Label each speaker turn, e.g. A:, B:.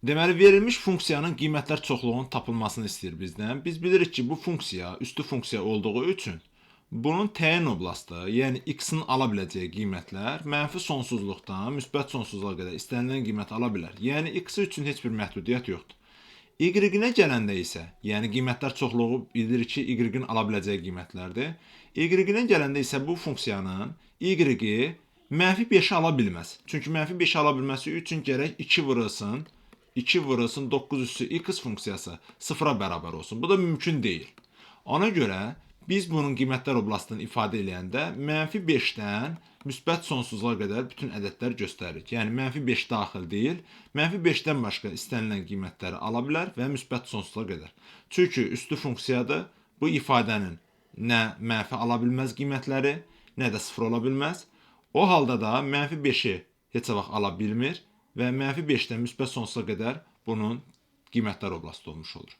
A: Deməli, verilmiş funksiyanın qiymətlər çoxluğunun tapılmasını istəyir bizdən. Biz bilirik ki, bu funksiya üstü funksiya olduğu üçün bunun təyin oblastı, yəni x-in ala biləcəyi qiymətlər mənfi sonsuzluqdan müsbət sonsuzluğa qədər istənilən qiymət ala bilər. Yəni x üçün heç bir məhdudiyyət yoxdur. Y-nə gələndə isə, yəni qiymətlər çoxluğu bilirik ki, y-in ala biləcəyi qiymətlərdir. Y-nə gələndə isə bu funksiyanın y-i mənfi 5-i ala bilməz. Çünki mənfi 5-i ala bilməsi üçün gərək 2 vurulsun 9 üssü x funksiyası sıfıra bərabər olsun. Bu da mümkün deyil. Ona görə biz bunun qiymətlər oblastını ifadə edəndə mənfi 5-dən müsbət sonsuzluğa qədər bütün ədədlər göstəririk. Yəni mənfi 5 daxil deyil, mənfi 5-dən başqa istənilən qiymətləri ala bilər və müsbət sonsuzluğa qədər. Çünki üstü funksiyadır, bu ifadənin nə mənfi ala bilməz qiymətləri, nə də sıfır ola bilməz. O halda da mənfi 5-i heç vaxt ala bilmir və mənfi 5-dən müsbət sonsuza qədər bunun qiymətlər oblastı olmuş olur.